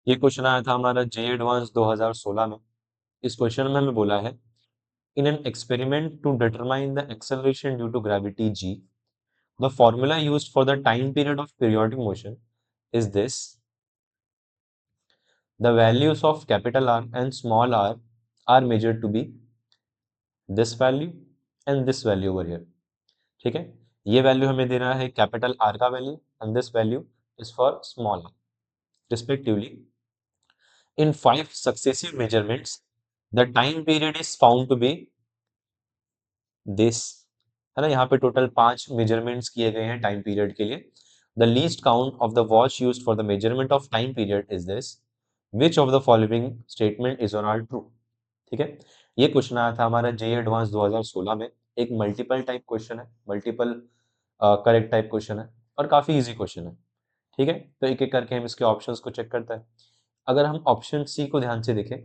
ये क्वेश्चन आया था हमारा जे एडवांस 2016 में। इस क्वेश्चन में हमें बोला है in an experiment to determine the acceleration due to gravity g the formula used for the time period of periodic motion is this the values of capital r and small r measured to be this value and this value over here. ठीक है, ये value हमें दे रहा है capital r का value and this value is for small r respectively. In 5 successive measurements, the time period is found to be this, है ना। यहाँ पे टोटल 5 मेजरमेंट्स किए गए हैं टाइम पीरियड के लिए। The least count of the watch used for the measurement of time period is this, which of the following statement is और आर ट्रू। ठीक है, ये क्वेश्चन आया था हमारा जे एडवांस 2016 में। एक मल्टीपल टाइप क्वेश्चन है, मल्टीपल करेक्ट टाइप क्वेश्चन है और काफी इजी क्वेश्चन है। ठीक है, तो एक एक करके हम इसके ऑप्शंस को चेक करते हैं। अगर हम ऑप्शन सी को ध्यान से देखें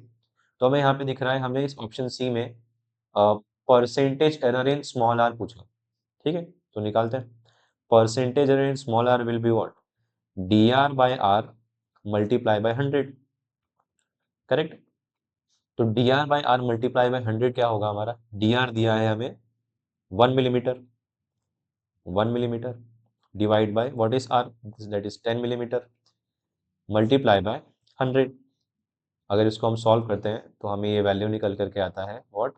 तो हमें यहाँ पे दिख रहा है, हमें इस ऑप्शन सी में percentage error in small R पूछा। ठीक है, तो निकालते हैं। Percentage error in small R will be what, D R by R multiply by 100। Correct, तो D R by R multiply by 100 क्या होगा हमारा, डी आर दिया है हमें 1 millimetre, 1 millimetre divide by what is r, that is 10 millimetre multiply by 100। अगर इसको हम सॉल्व करते हैं तो हमें ये वैल्यू निकल करके आता है व्हाट,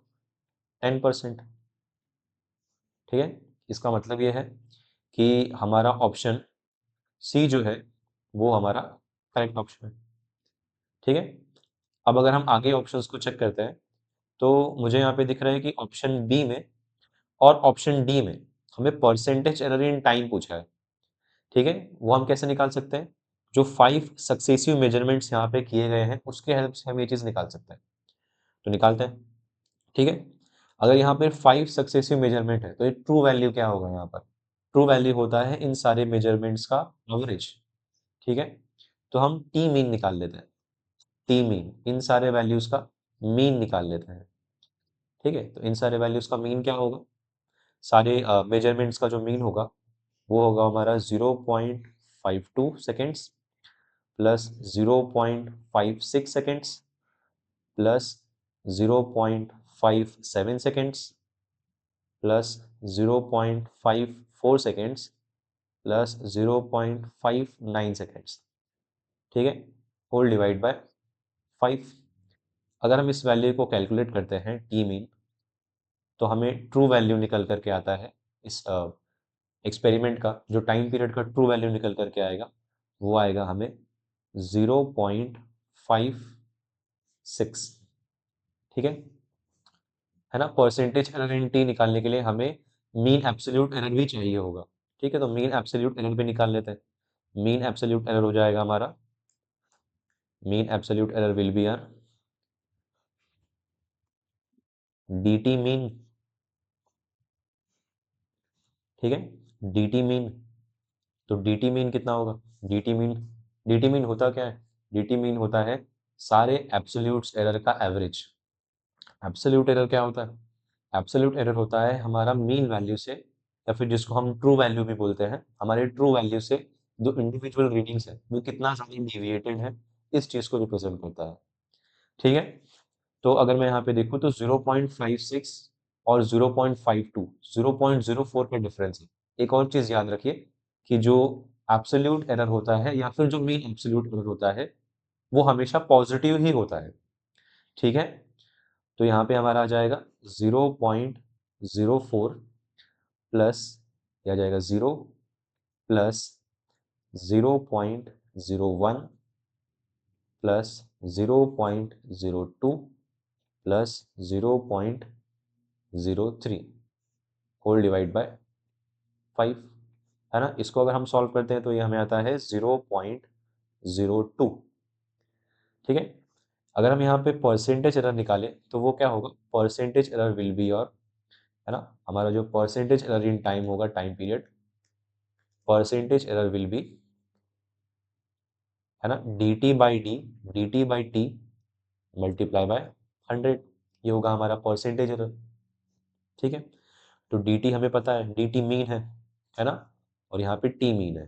10%। ठीक है, इसका मतलब ये है कि हमारा ऑप्शन सी जो है वो हमारा करेक्ट ऑप्शन है। ठीक है, अब अगर हम आगे ऑप्शंस को चेक करते हैं तो मुझे यहाँ पे दिख रहा है कि ऑप्शन बी में और ऑप्शन डी में हमें परसेंटेज एरर इन टाइम पूछा है। ठीक है, वो हम कैसे निकाल सकते हैं, जो 5 सक्सेसिव मेजरमेंट्स यहाँ पे किए गए हैं उसके हेल्प से हम ये चीज निकाल सकते हैं। तो निकालते हैं। ठीक है, अगर यहाँ पे 5 सक्सेसिव मेजरमेंट है तो ये ट्रू वैल्यू क्या होगा, यहाँ पर ट्रू वैल्यू होता है इन सारे मेजरमेंट्स का एवरेज। ठीक है, तो हम टी मीन निकाल लेते हैं। टी मीन, इन सारे वैल्यूज का मीन निकाल लेते हैं। ठीक है, तो इन सारे वैल्यूज का मीन क्या होगा, सारे मेजरमेंट्स का जो मीन होगा वो होगा हमारा 0.52 seconds plus 0.56 seconds plus 0.57 seconds plus 0.54 seconds plus 0.59 seconds. ठीक है, होल डिवाइड बाय 5। अगर हम इस वैल्यू को कैलकुलेट करते हैं टी मीन, तो हमें ट्रू वैल्यू निकल करके आता है इस एक्सपेरिमेंट का, जो टाइम पीरियड का ट्रू वैल्यू निकल करके आएगा वो आएगा हमें 0.56। ठीक है ना। परसेंटेज एरर इन टी निकालने के लिए हमें मीन एब्सोल्यूट एरर भी चाहिए होगा। ठीक है, तो मीन एब्सोल्यूट एरर भी निकाल लेते हैं। मीन एब्सोल्यूट एरर हो जाएगा हमारा, mean absolute error will be R D T mean. ठीक है, डी टी मीन, तो डी टी मीन कितना होगा, D T mean, D T mean होता क्या है, डी टी मीन होता है सारे एब्सोल्यूट्स एरर का एवरेज। एब्सोल्यूट एरर क्या होता है, एब्सोल्यूट एरर होता है हमारा मीन वैल्यू से, या फिर जिसको हम ट्रू वैल्यू भी बोलते हैं, हमारे ट्रू वैल्यू से जो इंडिविजुअल रीडिंग्स है वो कितना ज़्यादा डेविएटेड है, इस चीज़ को रिप्रेजेंट करता है। ठीक है, तो अगर मैं यहाँ पे देखूँ तो 0.56 और 0.52, 0.04 का डिफरेंस है। एक और चीज़ याद रखिए कि जो एब्सोल्यूट एरर होता है या फिर जो मीन एब्सोल्यूट एरर होता है वो हमेशा पॉजिटिव ही होता है। ठीक है, तो यहाँ पे हमारा आ जाएगा 0.04 प्लस, यह आ जाएगा 0 plus 0.01 plus 0.02 plus 0.03 whole divide by 5, है ना। इसको अगर हम सॉल्व करते हैं तो ये हमें आता है 0.02। ठीक है, अगर हम यहाँ पे परसेंटेज एरर निकालें तो वो क्या होगा, परसेंटेज एरर विल बी और, है ना, हमारा जो परसेंटेज एरर इन टाइम होगा, time period, percentage error will be, है ना, D T by D, D T by T multiply by 100, ये होगा हमारा परसेंटेज एरर। ठीक है, तो डी टी हमें पता है, डी टी मीन है ना, और यहाँ पे टी मीन है,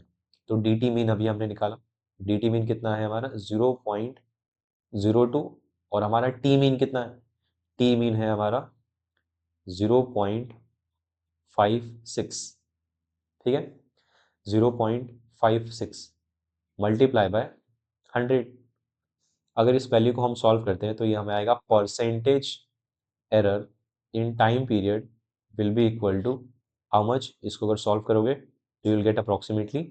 तो डी टी मीन अभी हमने निकाला। डी टी मीन कितना है हमारा 0.02, और हमारा टी मीन कितना है, टी मीन है हमारा 0.56, ठीक है, 0.56 मल्टीप्लाई बाय 100। अगर इस वैल्यू को हम सॉल्व करते हैं तो ये हमें आएगा percentage error in time period will be equal to how much. इसको अगर सॉल्व करोगे तो यू विल गेट अप्रोक्सीमेटली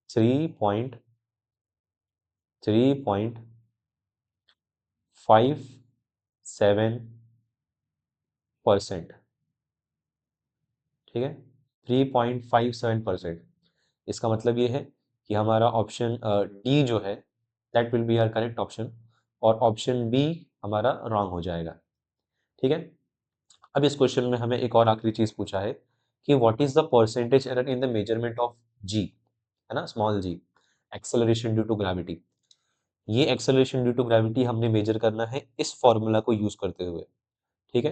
3.57%, ठीक है, 3.57%। इसका मतलब ये है कि हमारा ऑप्शन डी जो है that will be our correct option, और ऑप्शन बी हमारा रॉन्ग हो जाएगा, ठीक है। अब इस क्वेश्चन में हमें एक और आखिरी चीज पूछा है कि what is the percentage error in the measurement of G, है ना, small G, acceleration due to gravity. ये एक्सेलरेशन ड्यू टू ग्रेविटी हमने मेजर करना है इस फॉर्मूला को यूज करते हुए, ठीक है।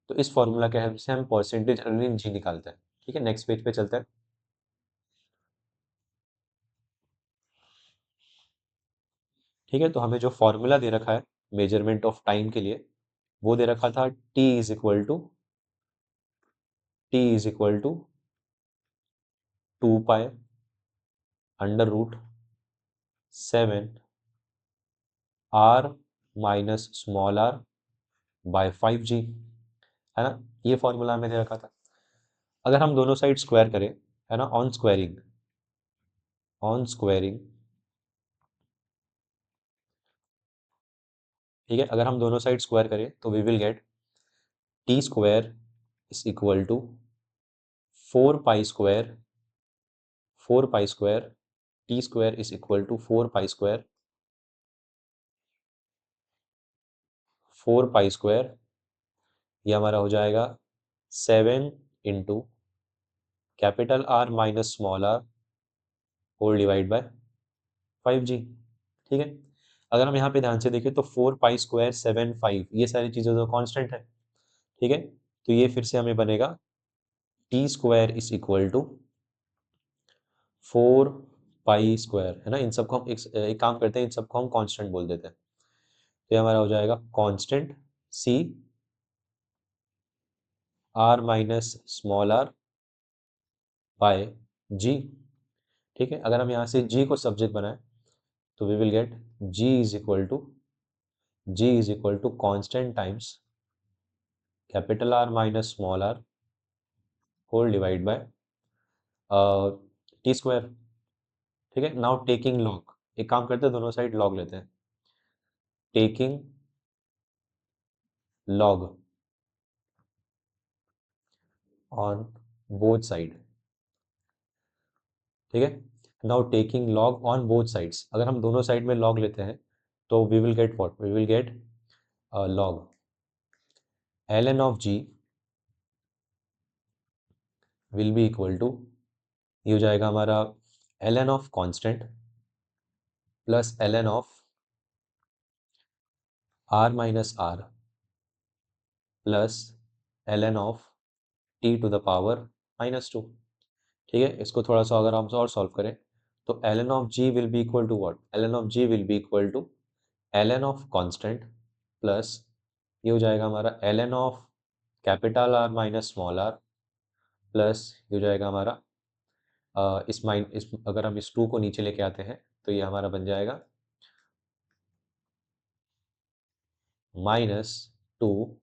तो इस फॉर्मूला के हेल्प से हम परसेंटेज एरर इन जी निकालते हैं, ठीक है। नेक्स्ट पेज पे चलते हैं, ठीक है। तो हमें जो फॉर्मूला दे रखा है मेजरमेंट ऑफ टाइम के लिए, वो दे रखा था t is equal to 2 pi √7 r minus small r by 5g, है ना। ये फॉर्मूला हमें दे रखा था। अगर हम दोनों साइड स्क्वायर करें, है ना, ऑन स्क्वायरिंग, ठीक है, अगर हम दोनों साइड स्क्वायर करें तो we will get t² is equal to 4 pi square, 4 pi square, t² is equal to 4 pi square, 4 pi square, ये हमारा हो जाएगा 7 × R minus small r whole divide by 5g, ठीक है। अगर हम यहाँ पे ध्यान से देखें तो 4 पाई स्क्वायर 7 5 ये सारी चीज़ें तो कांस्टेंट है, ठीक है। तो ये फिर से हमें बनेगा t² is equal to 4 pi square, है ना। इन सबको हम एक काम करते हैं, इन सबको हम कांस्टेंट बोल देते हैं। तो ये हमारा हो जाएगा constant c r minus small r by g, ठीक है। अगर हम यहाँ से g को सब्जेक्ट बनाएं तो we will get g is equal to constant times capital R minus small r whole divide by t², ठीक है। नाउ टेकिंग लॉग, एक काम करते हैं, दोनों साइड लॉग लेते हैं, taking log on both side, ठीक है। Now taking log on both sides, अगर हम दोनों साइड में लॉग लेते हैं तो we will get what, we will get log ln of g will be equal to, ये हो जाएगा हमारा ln of constant plus ln of r minus r plus ln of t to the power -2, ठीक है। इसको थोड़ा सा अगर हम और सॉल्व करें तो ln of g will be equal to what, ln of g will be equal to ln of constant plus, ये हो जाएगा हमारा ln of capital R minus small r plus, ये हो जाएगा हमारा इस अगर हम इस 2 को नीचे लेके आते हैं तो ये हमारा बन जाएगा -2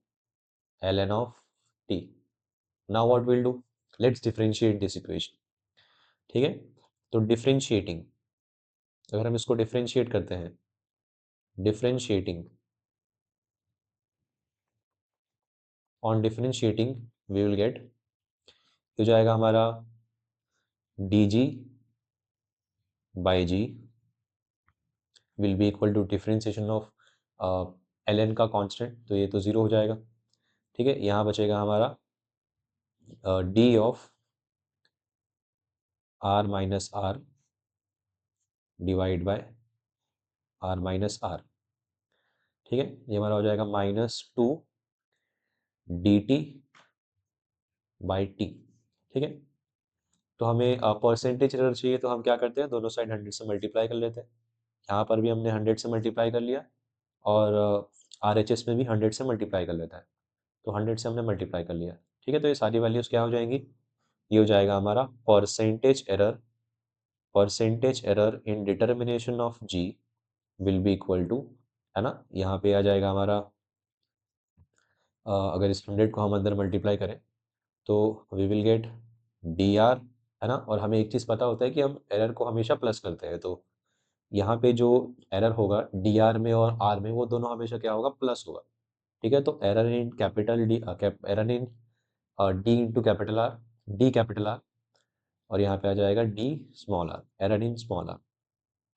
ln of t। Now what will do, let's differentiate this equation, ठीक है। तो डिफरेंशिएटिंग, अगर हम इसको डिफरेंशिएट करते हैं, differentiating, on differentiating we will get, हो जाएगा हमारा dg by g will be equal to differentiation of ln का कांस्टेंट, तो ये तो 0 हो जाएगा, ठीक है। यहाँ बचेगा हमारा d of r minus r divide by r minus r, ठीक है। ये हमारा हो जाएगा -2 dt बाई t, ठीक है। तो हमें परसेंटेज एरर चाहिए, तो हम क्या करते हैं, दोनों साइड 100 से मल्टीप्लाई कर लेते हैं। यहाँ पर भी हमने 100 से मल्टीप्लाई कर लिया, और RHS में भी 100 से मल्टीप्लाई कर लेता है, तो 100 से हमने मल्टीप्लाई कर लिया। ठीक है, तो ये सारी वैल्यूज़ क्या हो जाएंगी, ये हो जाएगा हमारा percentage error in determination of g will be equal to, है ना, यहाँ पे आ जाएगा हमारा, अगर इस 100 को हम अंदर मल्टीप्लाई करें तो we will get D r, है ना। और हमें एक चीज़ पता होता है कि हम एरर को हमेशा प्लस करते हैं, तो यहाँ पे जो एरर होगा डी आर में और आर में, वो दोनों हमेशा क्या होगा, प्लस होगा। ठीक है, तो error in capital D, error in d into capital R, d capital R, और यहाँ पे आ जाएगा d small r, error in small r.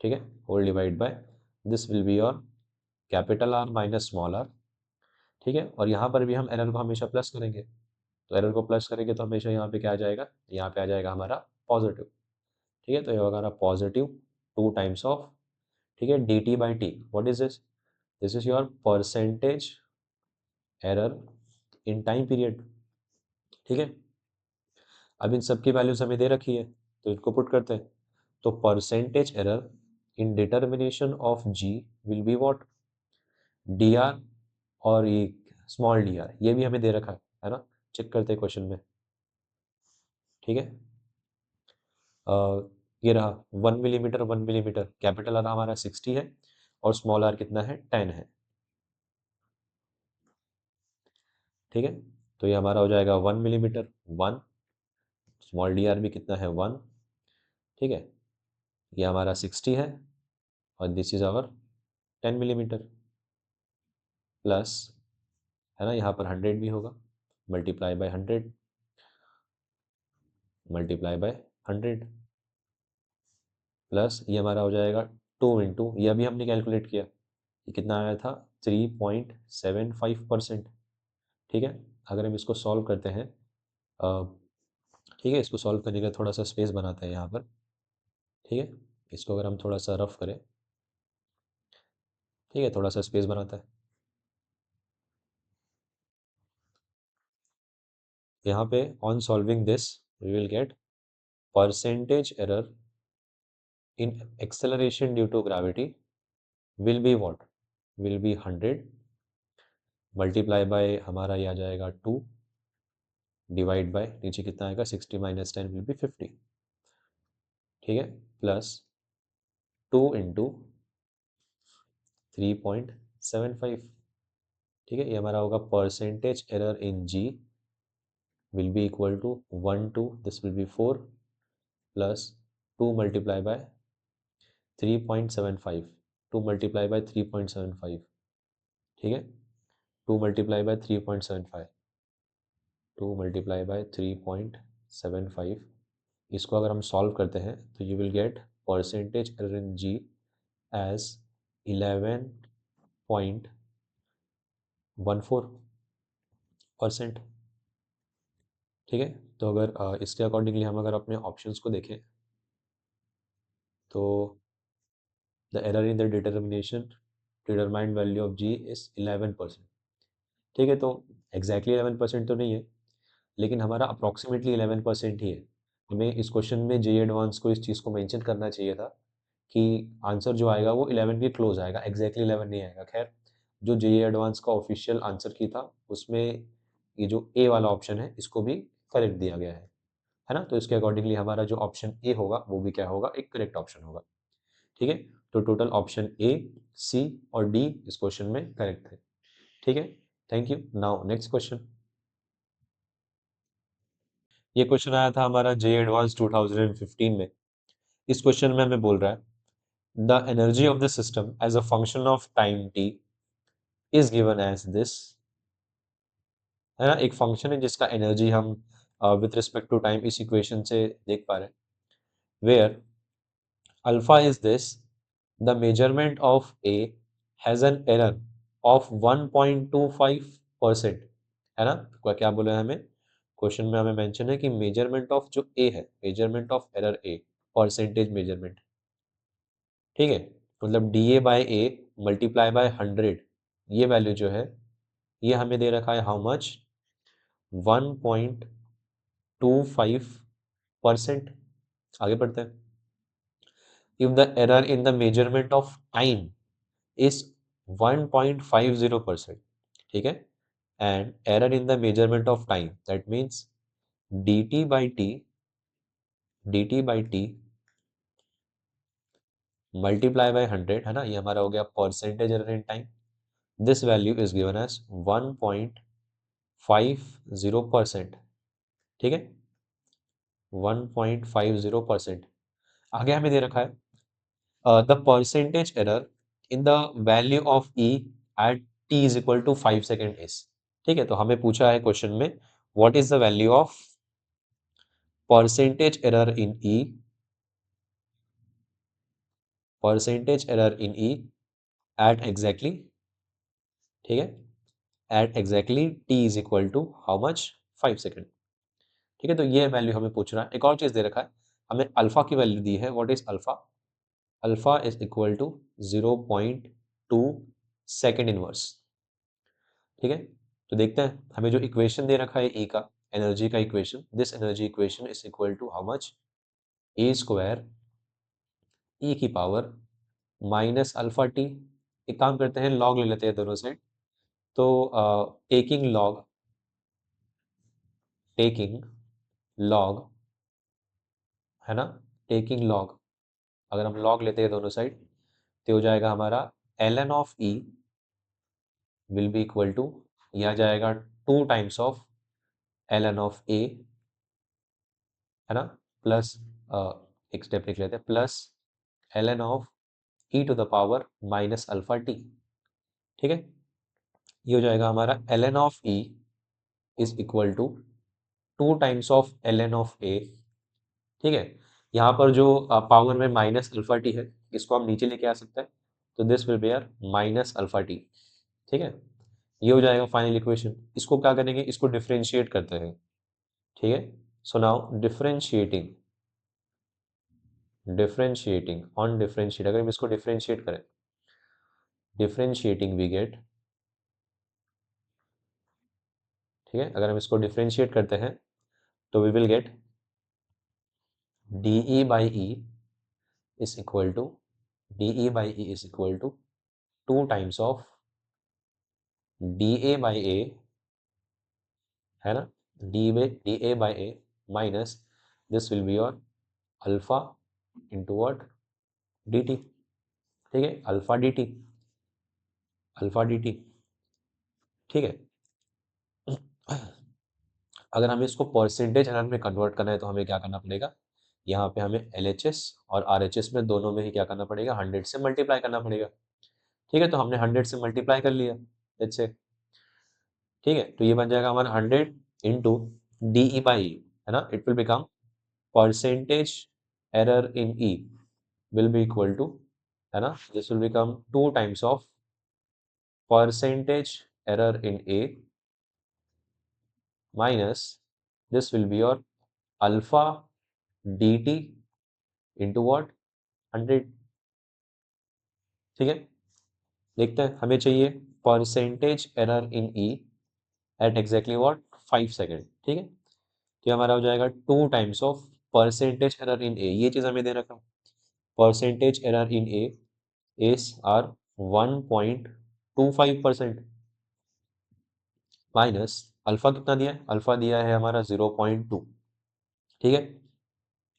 ठीक है, whole divide by this will be your capital R minus small r. ठीक है, और यहाँ पर भी हम एरर को हमेशा प्लस करेंगे, तो एरर को प्लस करेंगे तो हमेशा यहाँ पे क्या आ जाएगा, यहाँ पे आ जाएगा हमारा पॉजिटिव। ठीक है, तो ये होगा हमारा पॉजिटिव 2 टाइम्स ऑफ, ठीक है, D T by T, what is this, this is your percentage error in time period. ठीक है, अब इन सब की वैल्यूज हमें दे रखी है, तो इनको पुट करते हैं, तो percentage error in determination of g will be what, D r, और ये स्मॉल डी आर, ये भी हमें दे रखा है ना, चेक करते हैं क्वेश्चन में। ठीक है, ये रहा 1 मिलीमीटर, 1 मिलीमीटर, कैपिटल आर हमारा 60 है, और स्मॉल आर कितना है, 10 है। ठीक है, तो ये हमारा हो जाएगा 1 मिलीमीटर 1, स्मॉल डी आर भी कितना है 1। ठीक है, ये हमारा 60 है, और this is our 10 millimetre, plus, है ना, यहाँ पर 100 भी होगा, multiply by 100, multiply by 100, plus ये हमारा हो जाएगा 2 इंटू, ये अभी हमने कैलकुलेट किया, ये कितना आया था, 3.75%। ठीक है, अगर हम इसको सॉल्व करते हैं, ठीक है, इसको सॉल्व करने का थोड़ा सा स्पेस बनाते हैं यहाँ पर। ठीक है, इसको अगर हम थोड़ा सा रफ करें, ठीक है, थोड़ा सा स्पेस बनाता है यहाँ पे। On solving this we will get percentage error in acceleration due to gravity will be what, will be 100, multiply by हमारा ये आ जाएगा 2, डिवाइड बाय नीचे कितना आएगा, 60 माइनस 10 विल बी 50। ठीक है, प्लस 2 इंटू 3.75। ठीक है, ये हमारा होगा percentage error in g will be equal to 1 2, this will be 4, plus 2 multiply by 3.75, 2 multiply by 3.75। ठीक है, 2 multiply by 3.75, 2 multiply by 3.75, इसको अगर हम सॉल्व करते हैं तो you will get percentage error in g as 11.14%। ठीक है, तो अगर इसके अकॉर्डिंगली हम अगर अपने ऑप्शंस को देखें, तो the error in the determined value of g is 11%। ठीक है, तो एग्जैक्टली 11% तो नहीं है, लेकिन हमारा अप्रॉक्सीमेटली 11% ही है। हमें इस क्वेश्चन में जे एडवांस को इस चीज़ को मेंशन करना चाहिए था कि आंसर जो आएगा वो 11 के क्लोज आएगा, एग्जैक्टली 11 नहीं आएगा। खैर, जो जे एडवांस का ऑफिशियल आंसर की था उसमें ये जो ए वाला ऑप्शन है इसको भी करेक्ट दिया गया है ना, तो इसके अकॉर्डिंगली हमारा जो ऑप्शन ए होगा वो भी क्या होगा, एक करेक्ट ऑप्शन होगा। ठीक है, तो टोटल ऑप्शन ए, सी और डी इस क्वेश्चन में करेक्ट थे। ठीक है, thank you. Now next question. ये क्वेश्चन आया था हमारा जे एडवांस 2015 में। इस क्वेश्चन में हमें बोल रहा है the energy of the system as a function of time t is given as this, है ना, एक फंक्शन है जिसका एनर्जी हम विथ रिस्पेक्ट टू टाइम इस इक्वेशन से देख पा रहे हैं, where alpha is this, the measurement of A has an error of 1.25%, है ना। क्या बोला है हमें, क्वेश्चन में हमें मेंशन है कि मेजरमेंट ऑफ जो ए है, measurement of error A, percentage measurement. ठीक है, मतलब D A by A multiply by 100, ये वैल्यू जो है ये हमें दे रखा है हाउ मच, 1.25%। परसेंट। आगे बढ़ते हैं। If the error in the measurement of time is 1.50%, ठीक है, and error in the measurement of time that means dt by t multiply by 100, है ना, ये हमारा हो गया percentage error in time. This value is given as 1.50%, ठीक है, 1.50%। आगे हमें दे रखा है the percentage error in the value of E at t is equal to 5 second is, ठीक है। तो हमें पूछा है क्वेश्चन में what is the value of percentage error in E, percentage error in E at exactly, ठीक है, at exactly t is equal to how much, 5 second, ठीक है। तो ये वैल्यू हमें पूछ रहा है। एक और चीज दे रखा है, हमें अल्फा की वैल्यू दी है। What is alpha? Alpha is equal to 0.2 second inverse, ठीक है। तो देखते हैं हमें जो इक्वेशन दे रखा है ई का, एनर्जी का equation, this energy equation is equal to how much, A square E की पावर माइनस अल्फा टी। एक काम करते हैं, लॉग ले लेते हैं दोनों साइड। तो टेकिंग लॉग, टेकिंग लॉग, है ना, टेकिंग लॉग, अगर हम लॉग लेते हैं दोनों साइड तो हो जाएगा हमारा ln of E will be equal to, यह आ जाएगा 2 times of ln of A, है ना, प्लस एक स्टेप लिख लेते हैं, plus ln of E to the power minus alpha T, ठीक है। ये हो जाएगा हमारा ln of E is equal to 2 times of ln of A, ठीक है। यहाँ पर जो पावर में माइनस अल्फा टी है, इसको हम नीचे लेके आ सकते हैं, तो this will be your minus alpha T, ठीक है। ये हो जाएगा फाइनल इक्वेशन। इसको क्या करेंगे, इसको डिफरेंशिएट करते हैं, ठीक है। So now differentiating, differentiating on differentiate, अगर हम इसको डिफरेंशिएट करें, डिफरेंशिएटिंग वी गेट, ठीक है, अगर हम इसको डिफरेंशिएट करते हैं तो we will get D by E is equal to, D by E is equal to 2 times of D A by A, है ना, D A by A minus this will be your alpha into what, D T, ठीक है, alpha D T, alpha D T, ठीक है। अगर हमें इसको percentage error में कन्वर्ट करना है तो हमें क्या करना पड़ेगा, यहाँ पे हमें LHS और RHS में दोनों में ही क्या करना पड़ेगा, 100 से मल्टीप्लाई करना पड़ेगा, ठीक है। तो हमने 100 से मल्टीप्लाई कर लिया, लेट्स से, ठीक है। तो ये बन जाएगा हमारा 100 इंटू डी ई बाई, है ना, it will become percentage error in E will be equal to, है ना, this will become 2 times of percentage error in A minus this will be your alpha D T into what, 100, ठीक है। देखते हैं, हमें चाहिए percentage error in E at exactly what, 5 second, ठीक है। तो ये हमारा हो जाएगा 2 times of percentage error in A, ये चीज़ हमें दे रखा, percentage error in A is are 1.25% minus alpha कितना दिया है, अल्फा दिया है हमारा 0.2, ठीक है।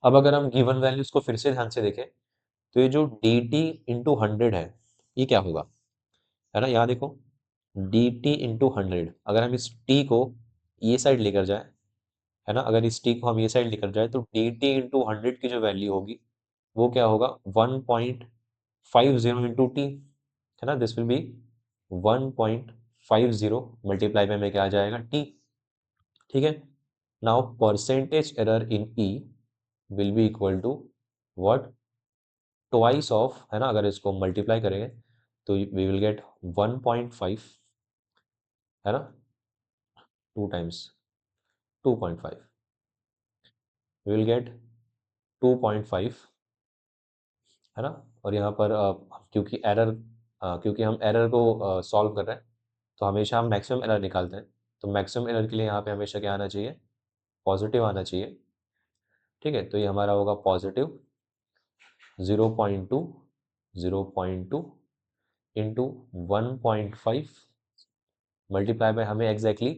अब अगर हम गिवन वैल्यूज को फिर से ध्यान से देखें तो ये जो डी टी इंटू 100 है, ये क्या होगा, है ना, यहाँ देखो डी टी इंटू 100, अगर हम इस टी को ये साइड लेकर जाए, है ना, अगर इस टी को हम ये साइड लेकर जाए तो डी टी इंटू 100 की जो वैल्यू होगी वो क्या होगा, 1.50 इंटू टी, है ना, दिस विल बी 1.50 मल्टीप्लाई में क्या आ जाएगा, टी, ठीक है। Now percentage error in E will be equal to what, twice of, है ना, अगर इसको मल्टीप्लाई करेंगे तो वी विल गेट 1.5, है ना, 2 टाइम्स 2.5, वी विल गेट 2.5, है ना। और यहाँ पर क्योंकि एरर, क्योंकि हम एरर को सॉल्व कर रहे हैं तो हमेशा हम मैक्सिमम एरर निकालते हैं, तो मैक्सिमम एरर के लिए यहाँ पे हमेशा क्या आना चाहिए, पॉजिटिव आना चाहिए, ठीक है, तो ये हमारा होगा पॉजिटिव 0.2 0.2 इंटू 1.5 मल्टीप्लाई बाय हमें एग्जैक्टली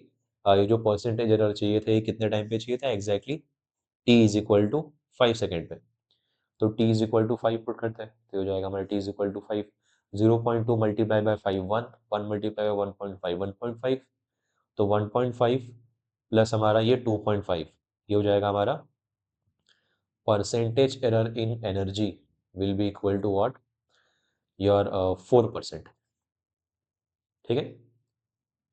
ये जो परसेंटेज एरर चाहिए थे, ये कितने टाइम पे चाहिए था exactly t is equal to 5 second पे। तो t is equal to 5 put करते हैं, तो हो जाएगा हमारा t is equal to 5, 0.2 multiply by 5 1, 1 multiply by 1.5 1.5, तो 1.5 प्लस हमारा ये 2.5, ये हो जाएगा हमारा percentage error in energy will be equal to what your 4%। ठीक है,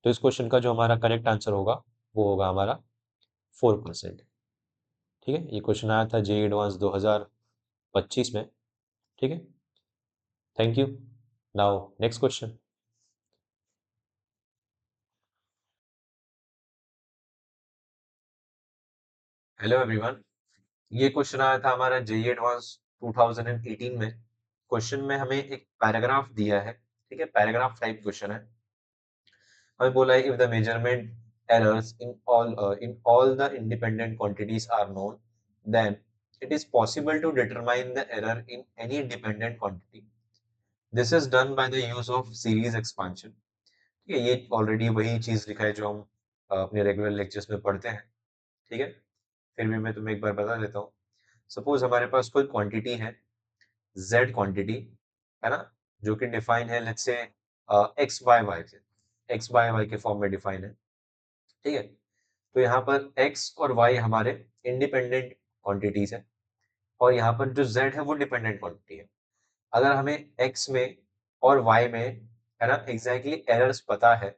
तो इस क्वेश्चन का जो हमारा करेक्ट आंसर होगा वो होगा हमारा 4%। ठीक है, ये क्वेश्चन आया था जेईई एडवांस 2025 में। ठीक है, thank you. Now next question. Hello everyone, ये क्वेश्चन आया था हमारा जेईई एडवांस 2018 में। क्वेश्चन में हमें एक पैराग्राफ दिया है, ठीक है, पैराग्राफ टाइप क्वेश्चन है। हमें बोला है if the measurement errors in all the independent quantities are known then it is possible to determine the error in any dependent quantity. This is done by the use of series expansion. ठीक है, ये already वही चीज लिखा है जो हम अपने रेगुलर लेक्चर्स में पढ़ते हैं। ठीक है, फिर भी मैं तुम्हें एक बार बता देता हूँ। सपोज हमारे पास कोई क्वांटिटी है, z क्वांटिटी है ना, जो कि डिफाइन है let's say x by y say, x by y के फॉर्म में डिफाइन है। ठीक है, तो यहाँ पर x और y हमारे इंडिपेंडेंट क्वांटिटीज है, और यहाँ पर जो z है वो डिपेंडेंट क्वांटिटी है। अगर हमें x में और y में है ना एग्जैक्टली एरर्स पता है,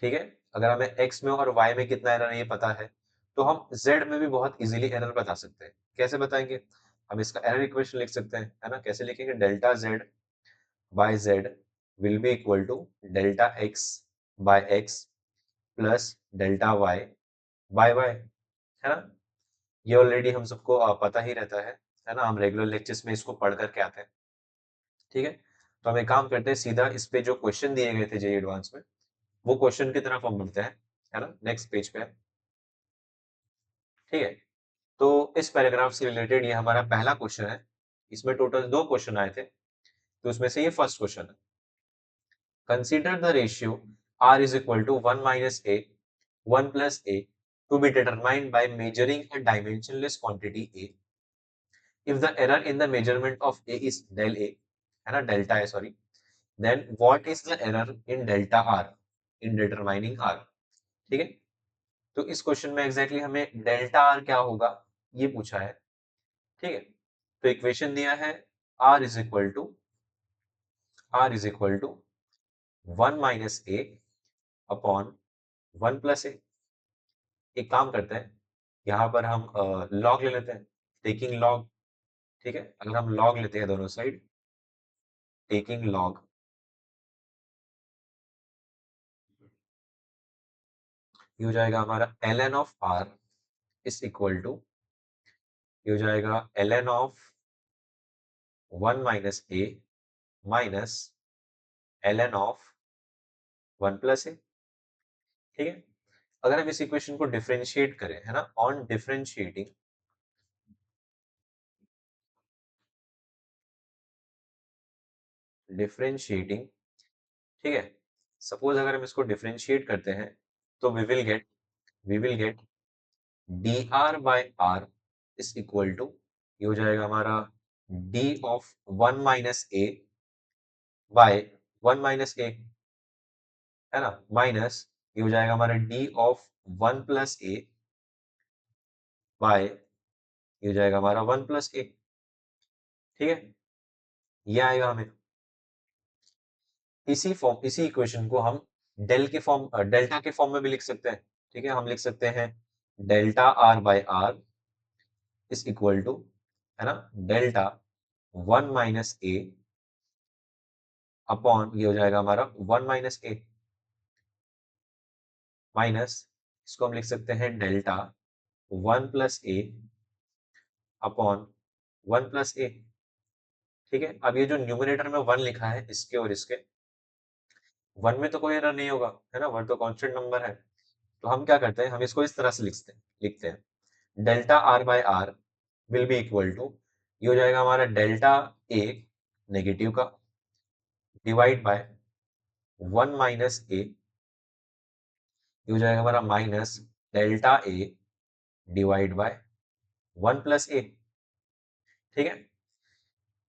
ठीक है, अगर हमें x में और y में कितना एरर है ये पता है, तो हम z में भी बहुत इजीली एरर बता सकते हैं। कैसे बताएंगे? हम इसका एरर इक्वेशन लिख सकते हैं, है ना। कैसे लिखेंगे? Delta z by z will be equal to delta x by x plus delta y by y, है ना। ये ऑलरेडी हम सबको पता ही रहता है ना, हम रेगुलर लेक्चर्स में इसको पढ़ करके आते हैं। ठीक है, तो हम एक काम करते हैं, सीधा इस पे जो क्वेश्चन दिए गए थे जेईई एडवांस में, वो क्वेश्चन की तरफ हम बढ़ते हैं, है ना, नेक्स्ट पेज पे। ठीक है, तो इस पैराग्राफ से रिलेटेड ये हमारा पहला क्वेश्चन है। इसमें टोटल 2 क्वेश्चन आए थे, तो उसमें से ये फर्स्ट क्वेश्चन है। Consider the ratio r is equal to 1 minus a 1 plus a to be determined by measuring a dimensionless quantity a if the error in the measurement of a is del a, है ना, delta है sorry, then what is the error in delta r in determining r। ठीक है, तो इस question में exactly हमें delta R क्या होगा ये पूछा है। ठीक है, तो इक्वेशन दिया है r is equal to one minus A upon 1 plus A. एक काम करते हैं, यहाँ पर हम लॉग ले लेते हैं, टेकिंग लॉग। ठीक है, अगर हम लॉग लेते हैं दोनों साइड, टेकिंग लॉग, ये हो जाएगा हमारा ln of r is equal to, ये हो जाएगा ln of 1 minus A minus ln of 1 plus A. ठीक है, अगर हम इस इक्वेशन को डिफरेंशिएट करें, है ना, ऑन डिफरेंशिएटिंग, डिफरेंशिएटिंग, ठीक है, सपोज अगर हम इसको डिफरेंशिएट करते हैं, तो we will get D R by R is equal to, ये हो जाएगा हमारा D of 1 minus A by 1 minus A, है ना, माइनस ये हो जाएगा हमारा D of 1 plus A by, ये हो जाएगा हमारा 1 प्लस ए। ठीक है, ये आएगा हमें। इसी इक्वेशन को हम डेल्टा के फॉर्म में भी लिख सकते हैं। ठीक है, हम लिख सकते हैं delta R by R is equal to, है ना, डेल्टा 1 माइनस ए अपॉन, ये हो जाएगा हमारा 1 माइनस ए, माइनस इसको हम लिख सकते हैं delta 1 plus A upon 1 plus A. ठीक है, अब ये जो न्यूमरेटर में 1 लिखा है, इसके और इसके, 1 में तो कोई एरर नहीं होगा, है ना, 1 तो कांस्टेंट नंबर है। तो हम क्या करते हैं, हम इसको इस तरह से लिखते हैं, delta R by R will be equal to, ये हो जाएगा हमारा डेल्टा ए नेगेटिव का डिवाइड बाय 1 माइनस ए, ये हो जाएगा हमारा minus delta A divide by 1 plus A. ठीक है,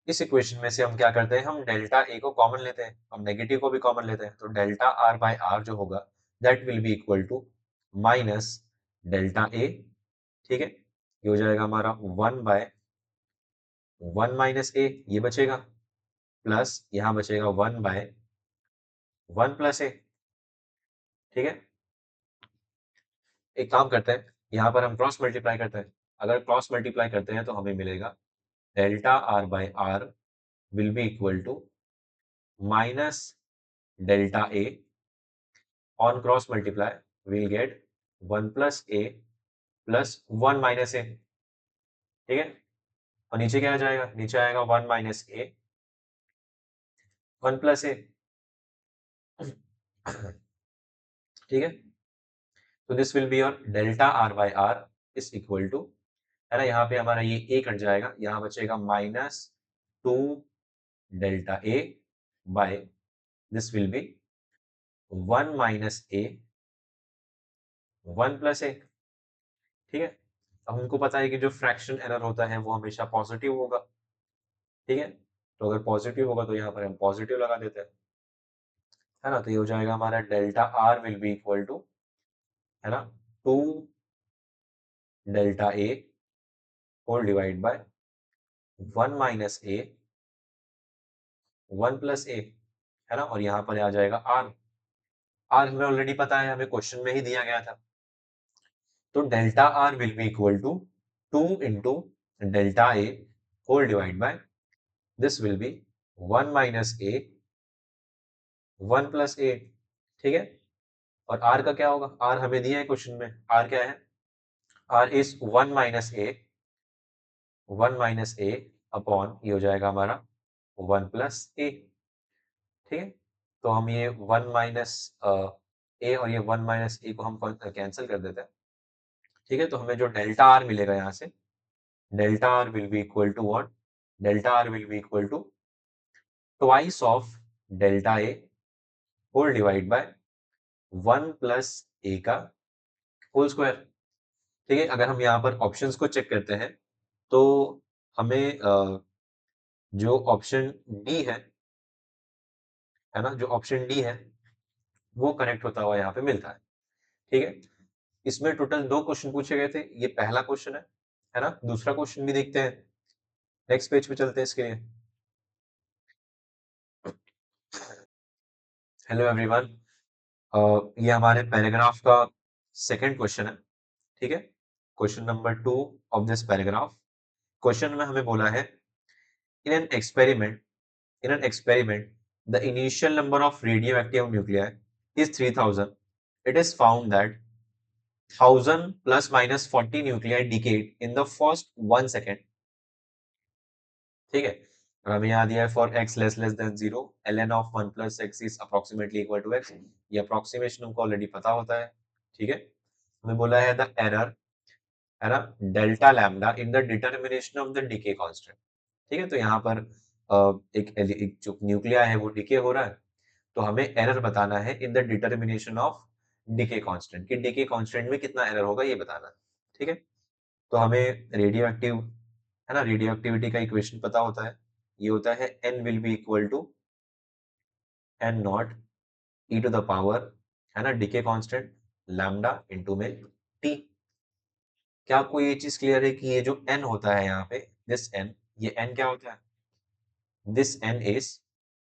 इस इक्वेशन में से हम क्या करते हैं, हम डेल्टा ए को कॉमन लेते हैं, हम नेगेटिव को भी कॉमन लेते हैं, तो डेल्टा आर बाय आर जो होगा that will be equal to minus delta A. ठीक है, ये हो जाएगा हमारा 1 बाय 1 माइनस ए, ये बचेगा, प्लस यहाँ बचेगा 1 बाय 1 प्लस ए। ठीक है, एक काम करते हैं, यहाँ पर हम क्रॉस मल्टीप्लाई करते हैं, अगर क्रॉस मल्टीप्लाई करते हैं तो हमें मिलेगा delta R by R will be equal to minus delta A, on cross multiply we'll get 1 plus a plus 1 minus a। ठीक है, और नीचे क्या आ जाएगा, नीचे आएगा 1 माइनस ए 1 प्लस ए। ठीक है, तो this will be your delta R by R is equal to, है ना, यहाँ पे हमारा ये ए कट जाएगा, यहाँ बचेगा minus 2 delta A by this will be 1 minus A 1 plus A. ठीक है, अब हमको पता है कि जो फ्रैक्शन एरर होता है वो हमेशा पॉजिटिव होगा। ठीक है, तो अगर पॉजिटिव होगा तो यहाँ पर हम पॉजिटिव लगा देते हैं, है ना, तो ये हो जाएगा हमारा delta R will be equal to, है ना, 2 delta A whole divide by 1 minus A 1 plus A, है ना, और यहाँ पर आ जाएगा आर। आर हमें ऑलरेडी पता है, हमें क्वेश्चन में ही दिया गया था, तो delta R will be equal to 2 into delta A whole divide by this will be 1 minus A 1 plus A. ठीक है, और आर का क्या होगा, आर हमें दिया है क्वेश्चन में, आर क्या है, R is 1 minus A 1 minus A upon, ये हो जाएगा हमारा 1 प्लस ए। ठीक है, तो हम ये 1 माइनस ए और ये 1 माइनस ए को हम कैंसिल कर देते हैं। ठीक है, तो हमें जो डेल्टा आर मिलेगा यहाँ से, delta R will be equal to what, delta R will be equal to twice of delta A whole divide by 1 plus A का होल स्क्वायर। ठीक है, अगर हम यहाँ पर ऑप्शंस को चेक करते हैं तो हमें जो ऑप्शन डी है ना, जो ऑप्शन डी है वो करेक्ट होता हुआ यहाँ पे मिलता है। ठीक है, इसमें टोटल 2 क्वेश्चन पूछे गए थे, ये पहला क्वेश्चन है ना, दूसरा क्वेश्चन भी देखते हैं, नेक्स्ट पेज पे चलते हैं इसके लिए। हेलो एवरीवन, ये हमारे पैराग्राफ का सेकंड क्वेश्चन है। ठीक है, question number 2 of this paragraph. Question में हमें बोला है, in an experiment in an experiment, the initial number of radioactive nuclei is 3000. It is found that 1000 plus minus 40 nuclei decayed in the first 1 second. ठीक है, और हमें यहाँ दिया है for x less than 0 ln of 1 plus x is approximately equal to x। ये approximation हमको already पता होता है। ठीक है, हमें बोला है द एरर, है ना, delta lambda in the determination of the decay constant. ठीक है, तो यहाँ पर एक जो न्यूक्लिया है वो डिके हो रहा है, तो हमें एरर बताना है इन the determination of decay constant, कि डीके कांस्टेंट में कितना एरर होगा ये बताना है। ठीक है, तो हमें रेडियो एक्टिव, है ना, रेडियो एक्टिविटी का इक्वेशन पता होता है, ये होता है n will be equal to n not e to the power, है ना, डीके कांस्टेंट लैम्डा इनटू में t। क्या आपको ये चीज क्लियर है कि ये जो n होता है यहाँ पे, दिस n, ये n क्या होता है, this n is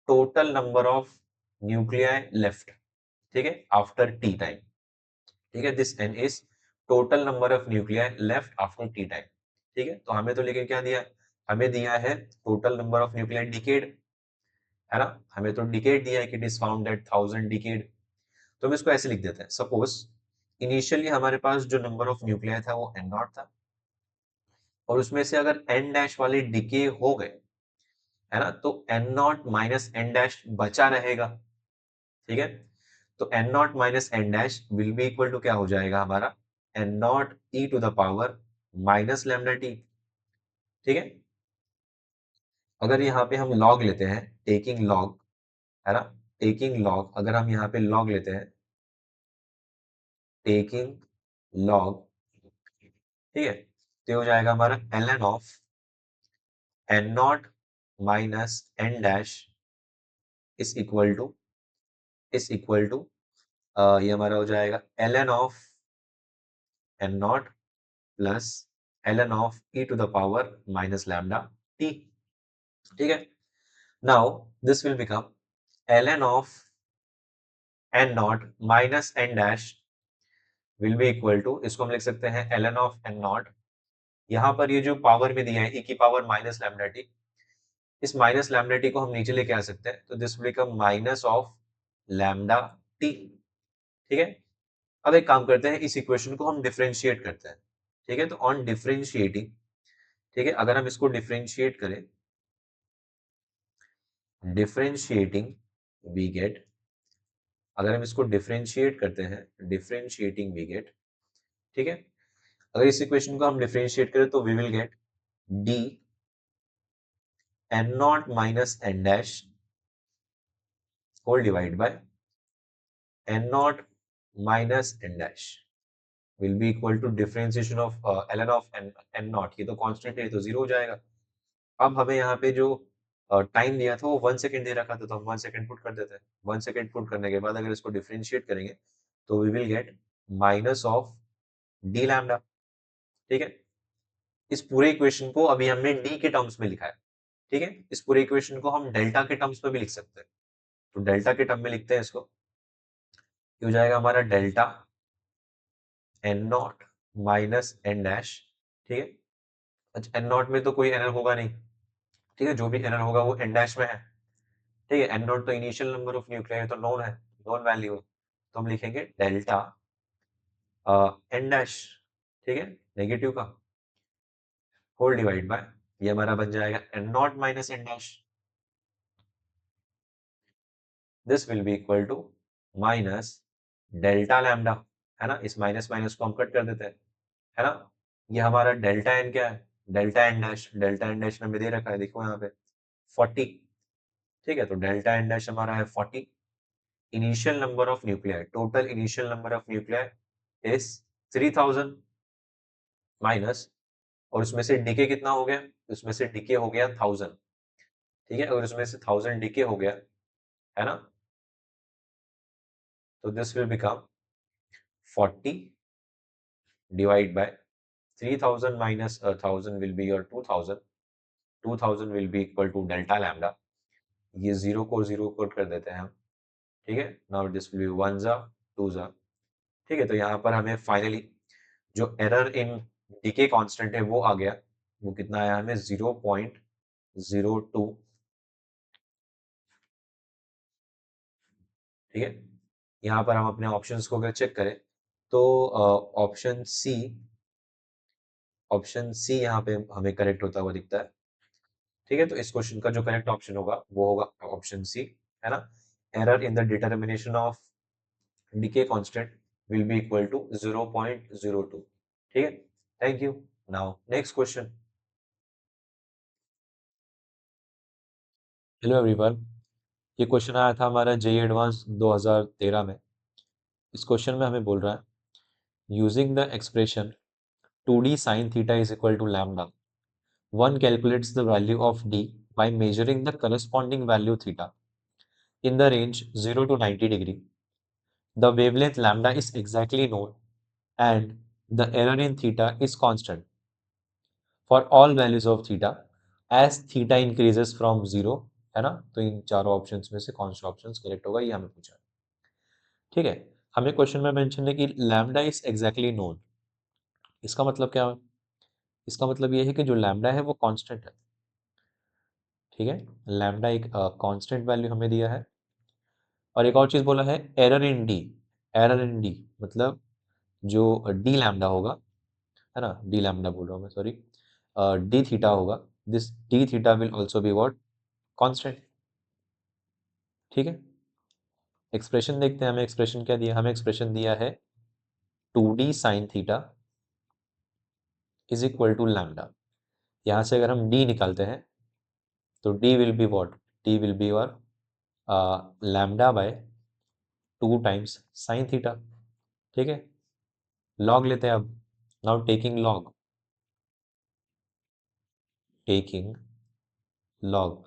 total number of nuclei left, ठीक है, आफ्टर t टाइम। ठीक है, this n is total number of nuclei left after t time. ठीक है, तो हमें तो लेकिन क्या दिया है, हमें दिया है total number of nuclei decade, है ना, हमें तो डिकेड दिया है कि it is found at 1000 decade. तो हम इसको ऐसे लिख देते हैं, सपोज इनिशियली हमारे पास जो नंबर ऑफ न्यूक्लियाई था वो n नॉट था, और उसमें से अगर n डैश वाले डिके हो गए, है ना, तो n not minus n dash बचा रहेगा। ठीक है, तो n not minus n dash will be equal to क्या हो जाएगा हमारा, n not e to the power minus lambda t. ठीक है, अगर यहाँ पे हम लॉग लेते हैं, टेकिंग लॉग, है ना, टेकिंग लॉग, अगर हम यहाँ पे लॉग लेते हैं, टेकिंग लॉग, ठीक है, तो ये हो जाएगा हमारा ln of N not minus N dash is equal to ये हमारा हो जाएगा ln of N not plus ln of e to the power minus lambda t। ठीक है, now this will become ln of N not minus N dash will be equal to, इसको हम लिख सकते हैं ln ऑफ एन नॉट, यहाँ पर ये जो पावर में दिया है e की पावर माइनस लैम्डा टी, इस माइनस लैम्डा टी को हम नीचे लेके आ सकते हैं, तो this will become minus of lambda t. ठीक है, अब एक काम करते हैं, इस इक्वेशन को हम डिफरेंशिएट करते हैं। ठीक है, तो ऑन डिफरेंशिएटिंग, ठीक है, अगर हम इसको डिफरेंशिएट करें, डिफरेंशिएटिंग वी गेट, अगर हम इसको डिफरेंशिएट करते हैं, डिफरेंशिएटिंग वी गेट, ठीक है, अगर इस इक्वेशन को हम डिफरेंशिएट करें तो we will get d N not minus N dash whole divide by N not minus N dash will be equal to differentiation of ln of N not, ये तो कांस्टेंट है तो जीरो हो जाएगा। अब हमें यहाँ पे जो टाइम दिया था वो 1 सेकेंड दे रखा था, तो हम 1 सेकेंड पुट कर देते हैं। 1 सेकेंड पुट करने के बाद अगर इसको डिफरेंशिएट करेंगे तो we will get minus of d lambda. ठीक है, इस पूरे इक्वेशन को अभी हमने डी के टर्म्स में लिखा है। ठीक है, इस पूरे इक्वेशन को हम डेल्टा के टर्म्स में भी लिख सकते हैं, तो डेल्टा के टर्म में लिखते हैं इसको, ये हो जाएगा हमारा delta N not minus N dash. ठीक है, अच्छा एन नॉट में तो कोई एरर होगा नहीं, ठीक है, जो भी एरर होगा वो एन डैश में है। ठीक है, एन नॉट तो इनिशियल नंबर ऑफ न्यूक्लियर तो नोन है, नोन वैल्यू है, तो हम लिखेंगे डेल्टा एन डैश, ठीक है, नेगेटिव का, होल डिवाइड बाय, ये हमारा बन जाएगा N not minus N dash, this will be equal to minus delta lambda, है ना, इस माइनस माइनस को हम कट कर देते हैं, है ना, ये हमारा डेल्टा एन क्या है, डेल्टा एन डैश में दे रखा है, देखो यहाँ पे 40। ठीक है, तो डेल्टा एन डैश हमारा है 40, initial number of nuclear, total initial number of nuclear is 3000 minus, और उसमें से डीके कितना हो गया, उसमें से डीके हो गया 1000। ठीक है, अगर उसमें से 1000 डीके हो गया, है ना, तो this will become 40 divide by 3000 minus 1000 will be your 2000, 2000 will be equal to delta lambda, ये जीरो को जीरो कोट कर देते हैं हम। ठीक है, नाउ दिस विल बी 1 जा 2 जा। ठीक है, तो यहाँ पर हमें फाइनली जो एरर इन डीके कांस्टेंट है वो आ गया, वो कितना आया हमें 0.02। ठीक है, यहाँ पर हम अपने ऑप्शंस को अगर चेक करें तो ऑप्शन सी यहाँ पे हमें करेक्ट होता हुआ दिखता है। ठीक है, तो इस क्वेश्चन का जो करेक्ट ऑप्शन होगा वो होगा ऑप्शन सी, है ना, error in the determination of decay constant will be equal to 0.02। ठीक है, thank you. Now next question. Hello everyone, ये क्वेश्चन आया था हमारा जेई एडवांस 2013 में। इस क्वेश्चन में हमें बोल रहा है using the expression 2d sin theta is equal to lambda, one calculates the value of d by measuring the corresponding value theta in the range 0 to 90 degree. The wavelength lambda is exactly known and the error in theta is constant for all values of theta as theta increases from 0, है ना, तो इन चारों options में से कौन सा option correct होगा ये हमें पूछा है। ठीक है, हमें क्वेश्चन में मेंशन है कि लैम्डा इज एग्जैक्टली नोन, इसका मतलब क्या है, इसका मतलब ये है कि जो लैम्डा है वो कांस्टेंट है। ठीक है, लैम्डा एक कांस्टेंट वैल्यू हमें दिया है, और एक और चीज बोला है error in D, error in D मतलब जो डी लैम्डा होगा, है ना, डी लैम्डा बोल रहा हूँ मैं, सॉरी, डी थीटा होगा, this D theta will also be what, constant. ठीक है, एक्सप्रेशन देखते हैं, हमें एक्सप्रेशन क्या दिया, हमें एक्सप्रेशन दिया है 2d sin theta is equal to lambda. यहाँ से अगर हम डी निकालते हैं तो D will be what, D will be और lambda by 2 times sine theta. ठीक है, लॉग लेते हैं अब। Now taking log, taking log,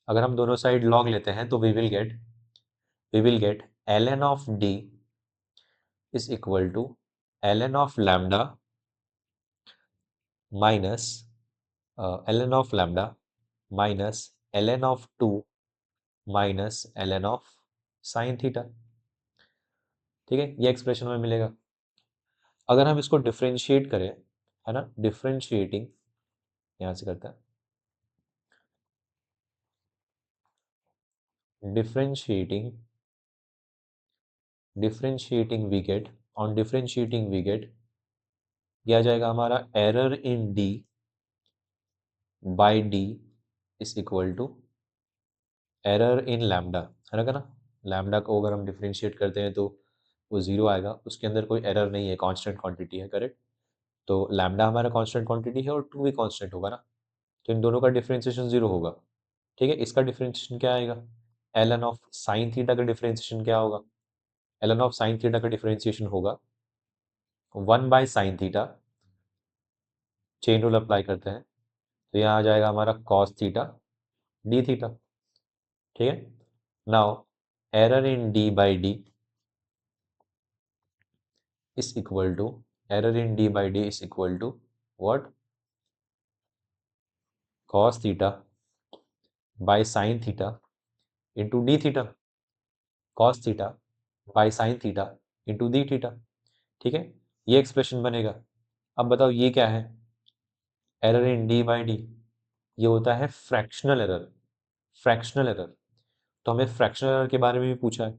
अगर हम दोनों साइड लॉग लेते हैं तो we will get ln of d is equal to ln of lambda minus ln of lambda minus ln of 2 minus ln of sine theta. ठीक है, ये expression में मिलेगा। अगर हम इसको डिफ्रेंशिएट करें, है ना, डिफ्रेंशिएटिंग यहाँ से करता है, differentiating differentiating we get, on differentiating we get, यह आ जाएगा हमारा error in d by d is equal to error in lambda, है ना। लैम्डा को अगर हम डिफ्रेंशिएट करते हैं तो वो ज़ीरो आएगा, उसके अंदर कोई एरर नहीं है, कांस्टेंट क्वांटिटी है, करेक्ट। तो लैम्डा हमारा कांस्टेंट क्वांटिटी है और 2 भी कांस्टेंट होगा ना, तो इन दोनों का डिफ्रेंशिएशन 0 होगा। ठीक है, इसका डिफ्रेंशिएशन क्या आएगा, एलन ऑफ साइन थीटा का डिफ्रेंशिएशन क्या होगा, एलन ऑफ साइन थीटा का डिफ्रेंशिएशन होगा 1 bye sine theta, chain rule apply करते हैं तो यहाँ आ जाएगा हमारा कॉस थीटा डी थीटा। ठीक है, now error in d by D is equal to error in d by d is equal to what, cos theta by sin theta into d theta, cos theta by sin theta into d theta। ठीक है, ये expression बनेगा। अब बताओ ये क्या है, error in d by D, ये होता है फ्रैक्शनल एरर, फ्रैक्शनल एरर। तो हमें फ्रैक्शनल एरर के बारे में भी पूछा है।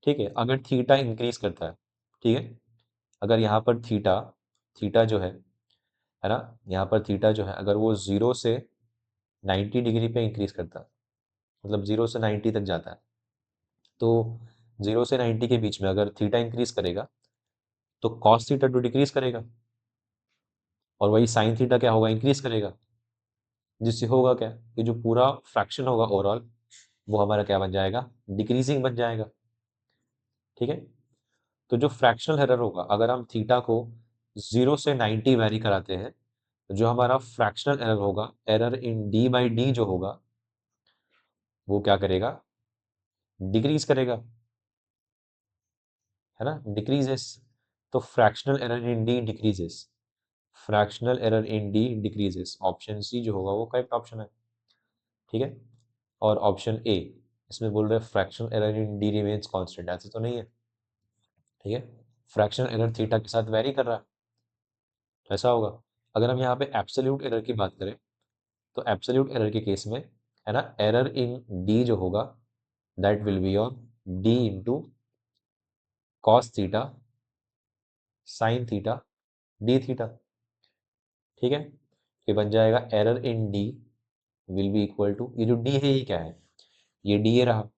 ठीक है, अगर थीटा इंक्रीज करता है, ठीक है, अगर यहाँ पर थीटा, थीटा जो है ना, यहाँ पर थीटा जो है अगर वो 0 से 90 डिग्री पे इंक्रीज करता है, मतलब 0 से 90 तक जाता है, तो 0 से 90 के बीच में अगर थीटा इंक्रीज करेगा तो कॉस थीटा तो डिक्रीज करेगा, और वही साइन थीटा क्या होगा, इंक्रीज करेगा। जिससे होगा क्या, ये जो पूरा फ्रैक्शन होगा ओवरऑल वो हमारा क्या बन जाएगा, डिक्रीजिंग बन जाएगा। ठीक है, तो जो फ्रैक्शनल एरर होगा अगर हम थीटा को 0 से 90 वैरी कराते हैं तो जो हमारा फ्रैक्शनल एरर होगा, error in d by D जो होगा वो क्या करेगा, डिक्रीज करेगा, है ना, डिक्रीजेस। तो fractional error in d decreases, fractional error in d decreases, option C जो होगा वो करेक्ट ऑप्शन है। ठीक है, और ऑप्शन ए इसमें बोल रहे हैं fractional error in d remains constant, ऐसे तो नहीं है। ठीक है, फ्रैक्शनल एरर थीटा के साथ वेरी कर रहा है, तो ऐसा होगा। अगर हम यहाँ पे एब्सोल्यूट एरर की बात करें तो एब्सोल्यूट एरर के केस में, है ना, एरर इन डी जो होगा that will be on d into cos theta sine theta D theta. ठीक है, ये बन जाएगा error in d will be equal to, ये जो डी है ये क्या है, ये डी ए रहा,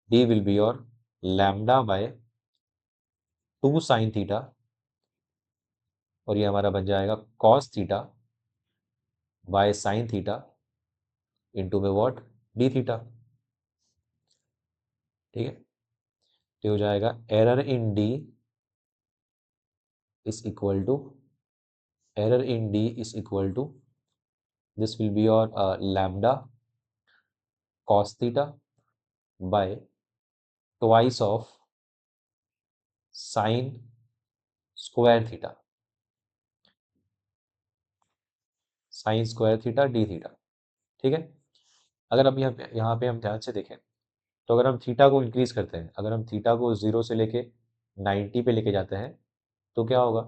डी विल बी और लैम्डा बाय 2 साइन थीटा, और ये हमारा बन जाएगा cos theta by sine theta into में व्हाट, डी थीटा। ठीक है, तो हो जाएगा error in D is equal to, error in D is equal to, this will be और lambda cos theta by twice of sine square theta, sine square theta D theta. ठीक है, अगर अब यहाँ पे हम ध्यान से देखें तो अगर हम थीटा को इंक्रीज करते हैं, अगर हम थीटा को 0 से लेके 90 पे लेके जाते हैं तो क्या होगा,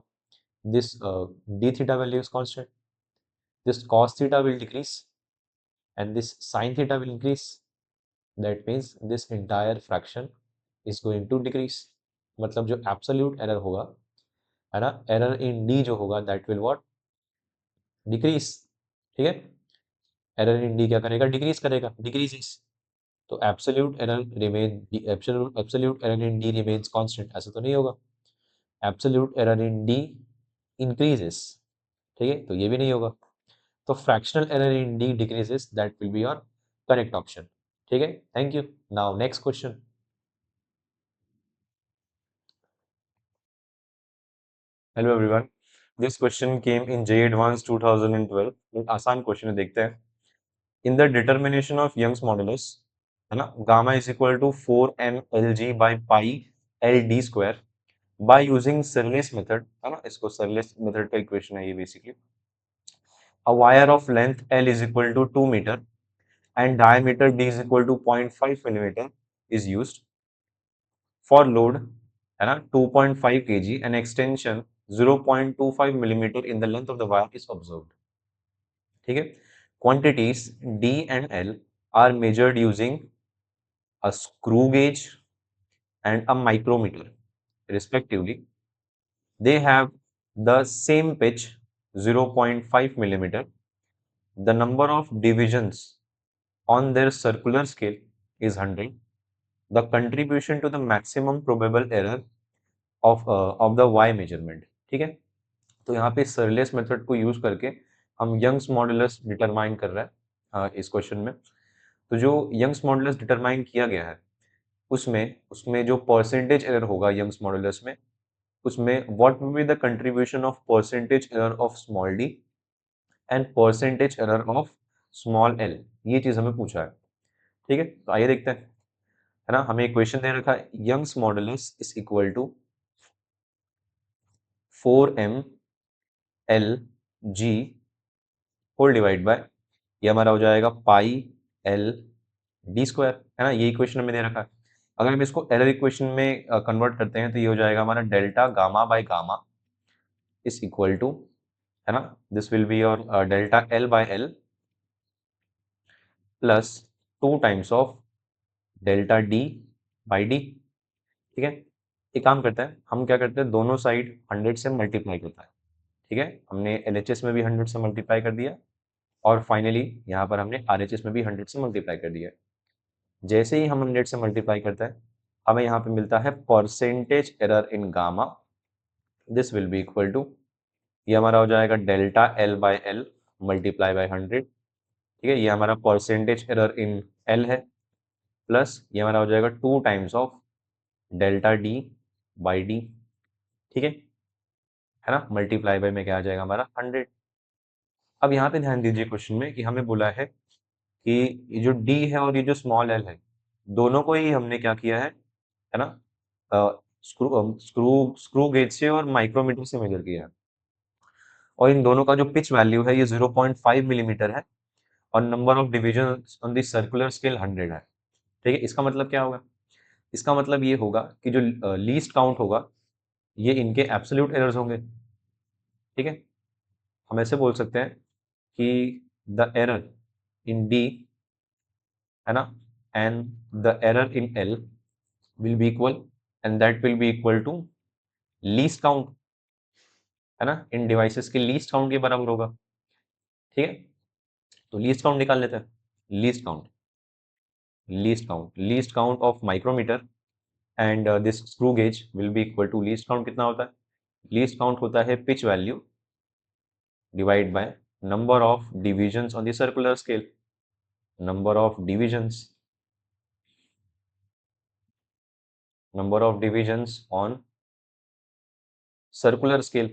this D theta value is constant, this cos theta will decrease and this sin theta will increase, that means this entire fraction is going to decrease। मतलब जो एब्सोल्यूट एरर होगा, है ना, एरर इन डी जो होगा that will what, decrease. ठीक है, error in D क्या करेगा, डिक्रीज करेगा, डिक्रीजेस। तो absolute error remain, absolute error in d remains constant, ऐसा तो नहीं होगा। Absolute error in d increases, ठीक है, तो ये भी नहीं होगा। तो fractional error in d decreases, that will be your correct option. ठीक है, thank you. Now next question. Hello everyone, this question came in J advance 2012। एक आसान क्वेश्चन है, देखते हैं। In the determination of Young's modulus, है ना, gamma is equal to 4m by pi l d square by using Searle's method, है ना, इसको सरलेस मेथड का इक्वेशन है ये basically. A wire of length l is equal to 2 metre and diameter d is equal to 0.5 millimeter is used for load, है ना, 2.5 kg and extension 0.25 millimeter in the length of the wire is observed। ठीक है, quantities d and l are measured using a screw gauge and a micrometer respectively। they have the same pitch 0.5 millimeter। the number of divisions on their circular scale is 100। the contribution to the maximum probable error of the y measurement। ठीक है, तो यहाँ पे सरलेस method को use करके हम Young's modulus determine कर रहे हैं इस क्वेश्चन में। तो जो यंग्स मॉडुलस डिटरमाइन किया गया है उसमें उसमें जो परसेंटेज एरर होगा यंग्स मॉडुलस में, उसमें what will be the contribution of percentage error of small D and percentage error of small L, ये चीज हमें पूछा है। ठीक है, तो आइए देखते हैं, है ना, हमें इक्वेशन दे रखा है Young's modulus is equal to 4m l g whole divide by, ये हमारा हो जाएगा पाई एल डी स्क्वायर, है ना, ये इक्वेशन हमें दे रखा है। अगर हम इसको एरर इक्वेशन में कन्वर्ट करते हैं तो ये हो जाएगा हमारा delta gamma by gamma is equal to, है ना, this will be your delta l by l plus 2 times of delta d by d. ठीक है, एक काम करते हैं, हम क्या करते हैं, दोनों साइड 100 से मल्टीप्लाई करता है। ठीक है, हमने LHS में भी 100 से मल्टीप्लाई कर दिया और फाइनली यहाँ पर हमने RHS में भी 100 से मल्टीप्लाई कर दिया। जैसे ही हम 100 से मल्टीप्लाई करते हैं हमें यहाँ पे मिलता है percentage error in gamma, this will be equal to, ये हमारा हो जाएगा delta l by l multiply by 100। ठीक है, ये हमारा परसेंटेज एरर इन एल है, प्लस ये हमारा हो जाएगा 2 times of delta d by d. ठीक है ना, मल्टीप्लाई बाय में क्या आ जाएगा हमारा 100। अब यहाँ पे ध्यान दीजिए क्वेश्चन में कि हमें बोला है कि ये जो डी है और ये जो स्मॉल एल है, दोनों को ही हमने क्या किया है ना, स्क्रू स्क्रू स्क्रू गेज से और माइक्रोमीटर से मेजर किया है, और इन दोनों का जो पिच वैल्यू है ये 0.5 मिलीमीटर है और number of division on the circular scale 100 है। ठीक है, इसका मतलब क्या होगा, इसका मतलब ये होगा कि जो लीस्ट काउंट होगा ये इनके एब्सोल्यूट एरर्स होंगे। ठीक है, हम ऐसे बोल सकते हैं कि द एरर इन डी, है ना, and the error in l will be equal, and that will be equal to least count, है ना, इन डिवाइसेस के लीस्ट काउंट के बराबर होगा। ठीक है, तो लीस्ट काउंट निकाल लेते हैं। Least count, least count of micrometer and this screw gauge will be equal to, least count कितना होता है, लीस्ट काउंट होता है pitch value divide by number of divisions on the circular scale, number of divisions, number of divisions on circular scale.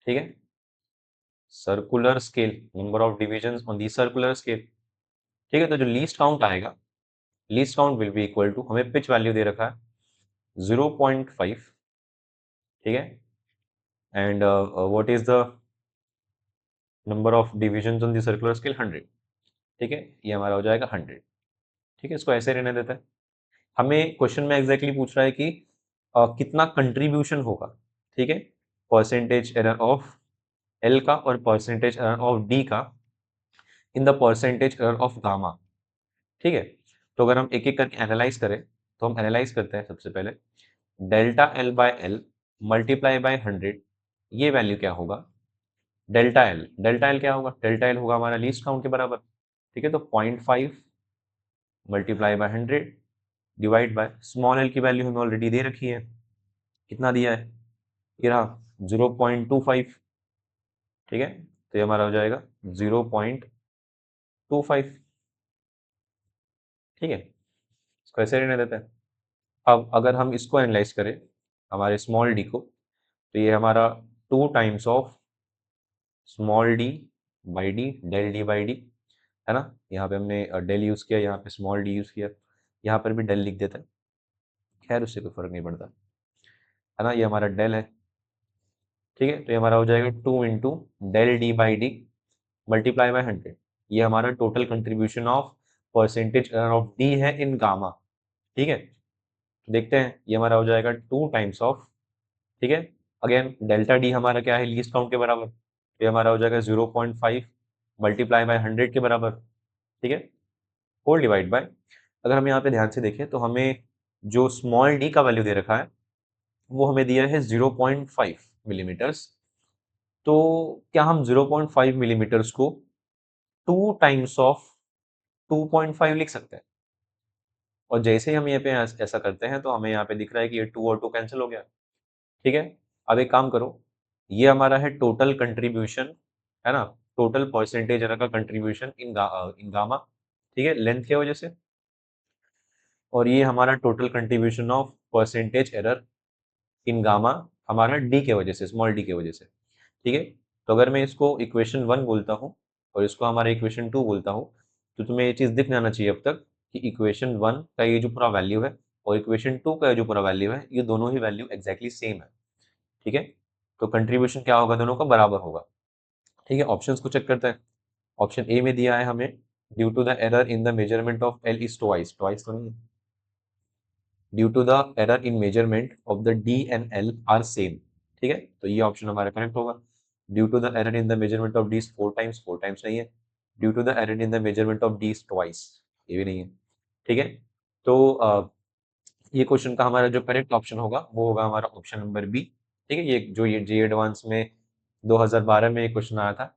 ठीक है, circular scale, number of divisions on the circular scale. ठीक है, तो जो least count आएगा, least count will be equal to, हमें pitch value दे रखा है 0.5। ठीक है, and what is the number of divisions on the circular scale 100। ठीक है, ये हमारा हो जाएगा 100। ठीक है, इसको ऐसे रहने देते हैं। हमें क्वेश्चन में एग्जैक्टली पूछ रहा है कि कितना कंट्रीब्यूशन होगा। ठीक है, परसेंटेज एरर ऑफ एल का और परसेंटेज एरर ऑफ डी का in the percentage error of gamma. ठीक है, तो अगर हम एक एक करके एनालाइज करें तो हम एनालाइज करते हैं सबसे पहले delta l by l multiply by 100, ये वैल्यू क्या होगा, डेल्टा एल क्या होगा, डेल्टा एल होगा हमारा लीस्ट काउंट के बराबर। ठीक है, तो 0.5 multiply by 100 divide by small L की वैल्यू हमें ऑलरेडी दे रखी है, कितना दिया है, ये रहा 0.25, ठीक है, तो ये हमारा हो जाएगा 0.25, ठीक है, इसको ऐसे रहने देते हैं। अब अगर हम इसको एनालाइज करें हमारे स्मॉल डी को, तो ये हमारा 2 times of small d by d, del d by d, है ना, यहाँ पे हमने डेल यूज़ किया, यहाँ पे स्मॉल डी यूज़ किया, यहाँ पर भी डेल लिख देते हैं, खैर उससे कोई फर्क नहीं पड़ता, है ना, ये हमारा डेल है, ठीक है, तो ये हमारा हो जाएगा 2 into del d by d multiply by 100, ये हमारा total contribution of percentage of d है इन गामा, ठीक है, तो देखते हैं ये हमारा हो जाएगा 2 टाइम्स ऑफ, ठीक है, अगेन डेल्टा डी हमारा क्या है, लीस्ट काउंट के बराबर, तो ये हमारा हो जाएगा 0.5 मल्टीप्लाई बाय 100 के बराबर, ठीक है, होल डिवाइड बाय, अगर हम यहाँ पे ध्यान से देखें तो हमें जो स्मॉल डी का वैल्यू दे रखा है वो हमें दिया है 0.5 मिलीमीटर्स, तो क्या हम 0.5 मिलीमीटर्स को 2 टाइम्स ऑफ 2.5 लिख सकते हैं, और जैसे ही हम यहाँ पे ऐसा करते हैं तो हमें यहाँ पे दिख रहा है कि ये 2 और 2 कैंसिल हो गया, ठीक है, अब एक काम करो, ये हमारा है टोटल कंट्रीब्यूशन, है ना, टोटल परसेंटेज का कंट्रीब्यूशन इन गामा, ठीक है, लेंथ की वजह से, और ये हमारा total contribution of percentage error in gamma हमारा डी के वजह से, स्मॉल डी के वजह से, ठीक है, तो अगर मैं इसको इक्वेशन 1 बोलता हूँ और इसको हमारा इक्वेशन 2 बोलता हूँ, तो तुम्हें ये चीज़ दिख जाना चाहिए अब तक कि इक्वेशन 1 का ये जो पूरा वैल्यू है और इक्वेशन 2 का ये जो पूरा वैल्यू है, ये दोनों ही वैल्यू एग्जैक्टली सेम है, ठीक है, तो कंट्रीब्यूशन क्या होगा, दोनों का बराबर होगा, ठीक है, ऑप्शंस को चेक करते हैं, ऑप्शन ए में दिया है हमें due to the error in the measurement of l is twice, twice तो नहीं है, due to the error in measurement of the d and l are same, ठीक है, तो ये ऑप्शन हमारा करेक्ट होगा, due to the error in the measurement of d 4 times, 4 times नहीं है, due to the error in the measurement of d twice, ये भी नहीं है, ठीक है, तो ये क्वेश्चन का हमारा जो करेक्ट ऑप्शन होगा वो होगा हमारा ऑप्शन नंबर बी, ठीक है, ये जो ये जे एडवांस में 2012 में ये क्वेश्चन आया था,